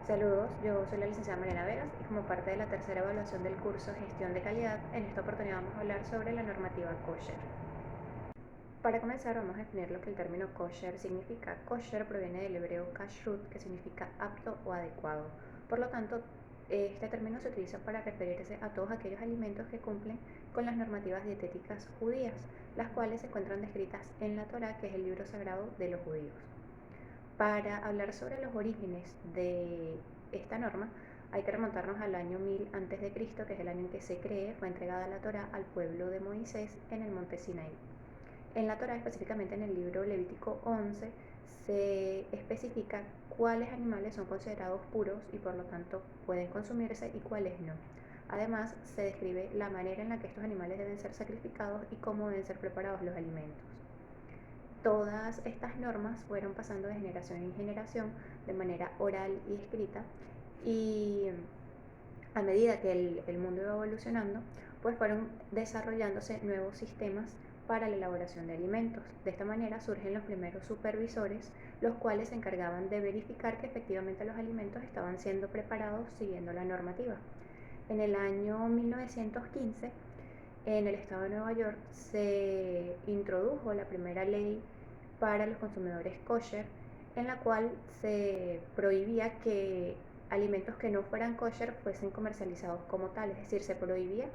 Saludos, yo soy la licenciada Mariana Vegas y como parte de la tercera evaluación del curso Gestión de Calidad, en esta oportunidad vamos a hablar sobre la normativa kosher. Para comenzar vamos a definir lo que el término kosher significa. Kosher proviene del hebreo kashrut, que significa apto o adecuado. Por lo tanto, este término se utiliza para referirse a todos aquellos alimentos que cumplen con las normativas dietéticas judías, las cuales se encuentran descritas en la Torá, que es el libro sagrado de los judíos. Para hablar sobre los orígenes de esta norma, hay que remontarnos al año 1000 a.C., que es el año en que se fue entregada la Torá al pueblo de Moisés en el monte Sinaí. En la Torá, específicamente en el libro Levítico 11, se especifica cuáles animales son considerados puros y por lo tanto pueden consumirse y cuáles no. Además, se describe la manera en la que estos animales deben ser sacrificados y cómo deben ser preparados los alimentos. Todas estas normas fueron pasando de generación en generación de manera oral y escrita, y a medida que el mundo iba evolucionando, pues fueron desarrollándose nuevos sistemas para la elaboración de alimentos. De esta manera surgen los primeros supervisores, los cuales se encargaban de verificar que efectivamente los alimentos estaban siendo preparados siguiendo la normativa. En el año 1915, en el estado de Nueva York, se introdujo la primera ley para los consumidores kosher, en la cual se prohibía que alimentos que no fueran kosher fuesen comercializados como tal, es decir, se prohibía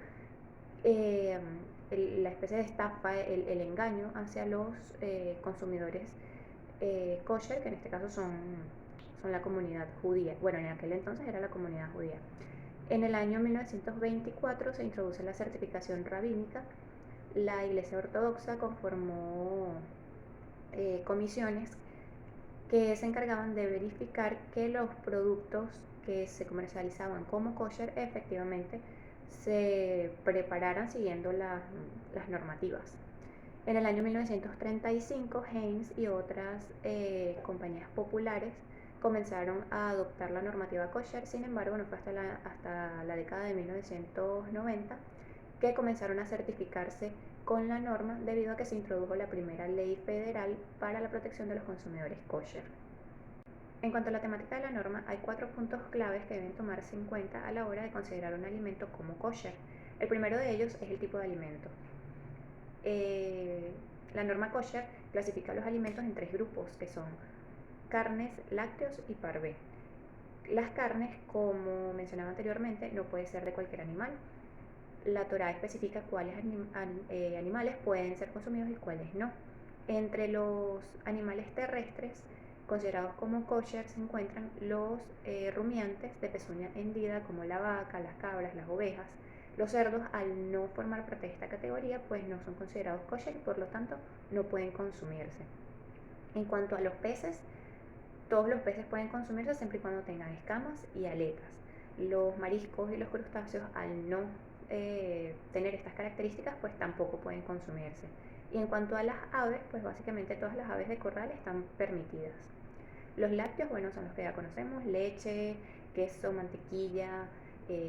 eh, la especie de estafa, el engaño hacia los consumidores kosher, que en este caso son la comunidad judía. Bueno, en aquel entonces era la comunidad judía. En el año 1924 se introduce la certificación rabínica. La Iglesia Ortodoxa conformó comisiones que se encargaban de verificar que los productos que se comercializaban como kosher efectivamente se prepararan siguiendo las normativas. En el año 1935, Heinz y otras compañías populares comenzaron a adoptar la normativa kosher. Sin embargo, no fue hasta la década de 1990 que comenzaron a certificarse con la norma, debido a que se introdujo la primera ley federal para la protección de los consumidores kosher. En cuanto a la temática de la norma, hay 4 puntos claves que deben tomarse en cuenta a la hora de considerar un alimento como kosher. El primero de ellos es el tipo de alimento. La norma kosher clasifica los alimentos en 3 grupos, que son carnes, lácteos y parvé. Las carnes, como mencionaba anteriormente, no puede ser de cualquier animal. La Torá especifica cuáles animales pueden ser consumidos y cuáles no. Entre los animales terrestres considerados como kosher se encuentran los rumiantes de pezuña hendida, como la vaca, las cabras, las ovejas. Los cerdos, al no formar parte de esta categoría, pues no son considerados kosher y por lo tanto no pueden consumirse. En cuanto a los peces, todos los peces pueden consumirse siempre y cuando tengan escamas y aletas. Los mariscos y los crustáceos, al no tener estas características, pues tampoco pueden consumirse. Y en cuanto a las aves, pues básicamente todas las aves de corral están permitidas. Los lácteos, bueno, son los que ya conocemos: leche, queso, mantequilla,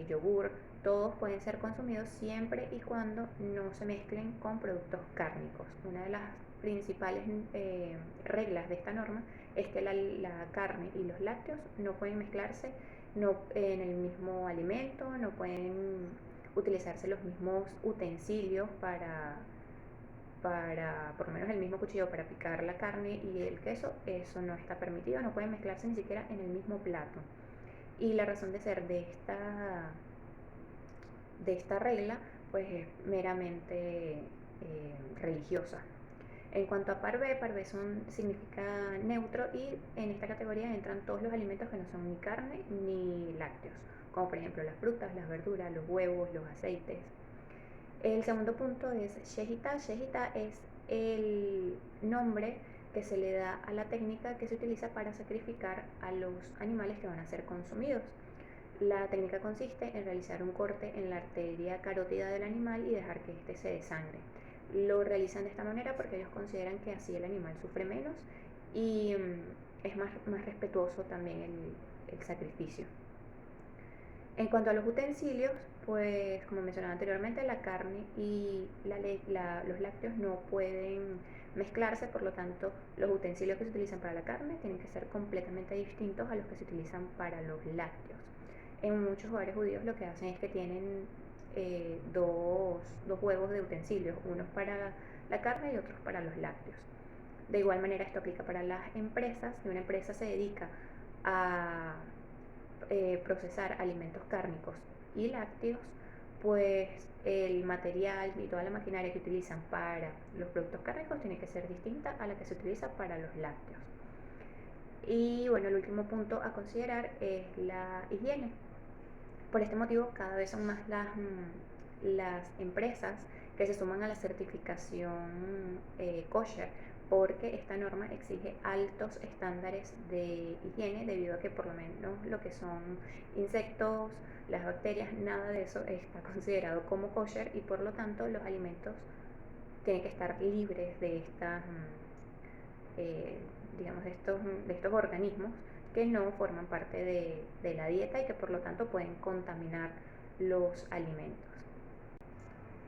yogur. Todos pueden ser consumidos siempre y cuando no se mezclen con productos cárnicos. Una de las principales reglas de esta norma es que la carne y los lácteos no pueden mezclarse en el mismo alimento, no pueden utilizarse los mismos utensilios para por lo menos el mismo cuchillo para picar la carne y el queso. Eso no está permitido, no pueden mezclarse ni siquiera en el mismo plato. Y la razón de ser de esta regla pues es meramente religiosa. En cuanto a parvé, significa neutro, y en esta categoría entran todos los alimentos que no son ni carne ni lácteos, como por ejemplo las frutas, las verduras, los huevos, los aceites. El segundo punto es shehita. Shehita es el nombre que se le da a la técnica que se utiliza para sacrificar a los animales que van a ser consumidos. La técnica consiste en realizar un corte en la arteria carótida del animal y dejar que éste se desangre. Lo realizan de esta manera porque ellos consideran que así el animal sufre menos y es más respetuoso también el sacrificio. En cuanto a los utensilios, pues como mencionaba anteriormente, la carne y los lácteos no pueden mezclarse, por lo tanto los utensilios que se utilizan para la carne tienen que ser completamente distintos a los que se utilizan para los lácteos. En muchos hogares judíos lo que hacen es que tienen dos juegos de utensilios, unos para la carne y otros para los lácteos. De igual manera esto aplica para las empresas. Si una empresa se dedica a procesar alimentos cárnicos y lácteos, pues el material y toda la maquinaria que utilizan para los productos cárnicos tiene que ser distinta a la que se utiliza para los lácteos. Y bueno, el último punto a considerar es la higiene. Por este motivo, cada vez son más las empresas que se suman a la certificación kosher, porque esta norma exige altos estándares de higiene, debido a que por lo menos lo que son insectos, las bacterias, nada de eso está considerado como kosher, y por lo tanto los alimentos tienen que estar libres de estas, digamos, de estos organismos que no forman parte de la dieta y que por lo tanto pueden contaminar los alimentos.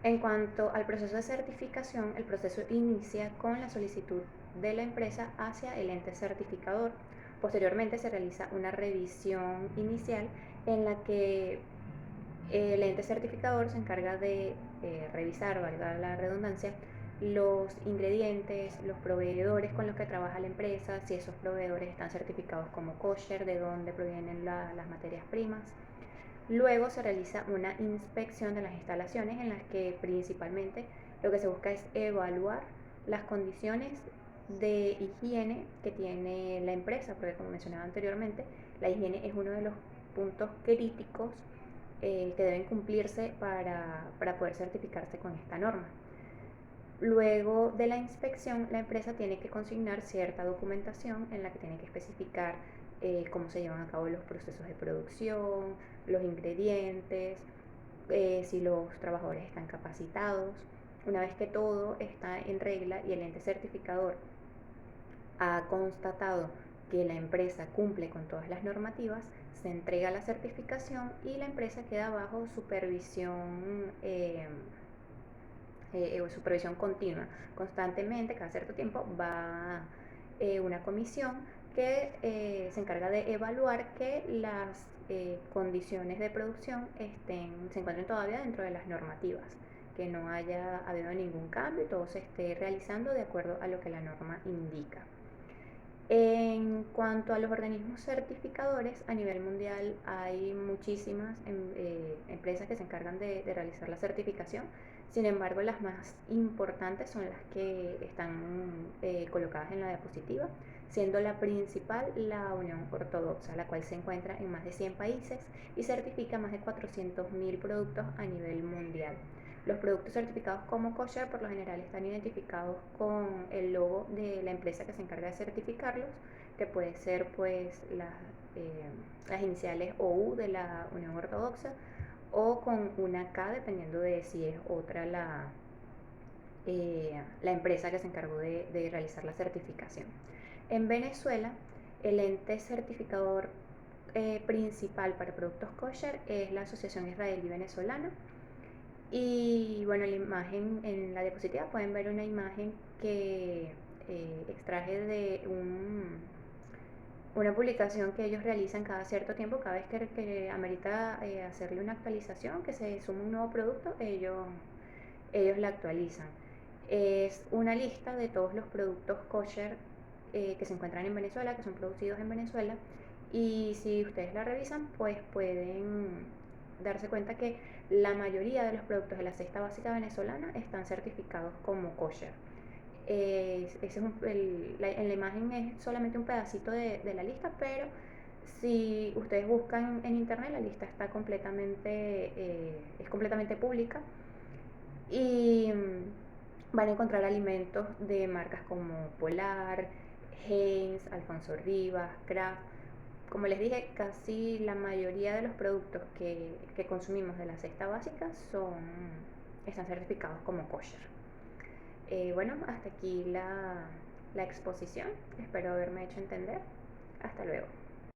En cuanto al proceso de certificación, el proceso inicia con la solicitud de la empresa hacia el ente certificador. Posteriormente se realiza una revisión inicial en la que el ente certificador se encarga de revisar, valga la redundancia, los ingredientes, los proveedores con los que trabaja la empresa, si esos proveedores están certificados como kosher, de dónde provienen las materias primas. Luego se realiza una inspección de las instalaciones, en las que principalmente lo que se busca es evaluar las condiciones de higiene que tiene la empresa, porque como mencionaba anteriormente, la higiene es uno de los puntos críticos que deben cumplirse para poder certificarse con esta norma. Luego de la inspección, la empresa tiene que consignar cierta documentación en la que tiene que especificar cómo se llevan a cabo los procesos de producción, los ingredientes, si los trabajadores están capacitados. Una vez que todo está en regla y el ente certificador ha constatado que la empresa cumple con todas las normativas, se entrega la certificación y la empresa queda bajo supervisión supervisión continua. Constantemente, cada cierto tiempo, va una comisión que se encarga de evaluar que las condiciones de producción se encuentren todavía dentro de las normativas, que no haya habido ningún cambio y todo se esté realizando de acuerdo a lo que la norma indica. En cuanto a los organismos certificadores, a nivel mundial hay muchísimas empresas que se encargan de realizar la certificación. Sin embargo, las más importantes son las que están colocadas en la diapositiva, siendo la principal la Unión Ortodoxa, la cual se encuentra en más de 100 países y certifica más de 400.000 productos a nivel mundial. Los productos certificados como kosher por lo general están identificados con el logo de la empresa que se encarga de certificarlos, que puede ser pues las iniciales OU de la Unión Ortodoxa, o con una K, dependiendo de si es otra la empresa que se encargó de realizar la certificación. En Venezuela, el ente certificador principal para productos kosher es la Asociación Israelí Venezolana. Y bueno, la imagen en la diapositiva pueden ver una imagen que extraje de una publicación que ellos realizan cada cierto tiempo. Cada vez que amerita hacerle una actualización, que se suma un nuevo producto, ellos la actualizan. Es una lista de todos los productos kosher que se encuentran en Venezuela, que son producidos en Venezuela, y si ustedes la revisan, pues pueden darse cuenta que la mayoría de los productos de la cesta básica venezolana están certificados como kosher. En la imagen es solamente un pedacito de la lista, pero si ustedes buscan en internet, la lista está es completamente pública, y van a encontrar alimentos de marcas como Polar, Heinz, Alfonso Rivas, Kraft. Como les dije, casi la mayoría de los productos que consumimos de la cesta básica están certificados como kosher. Bueno, hasta aquí la exposición. Espero haberme hecho entender. Hasta luego.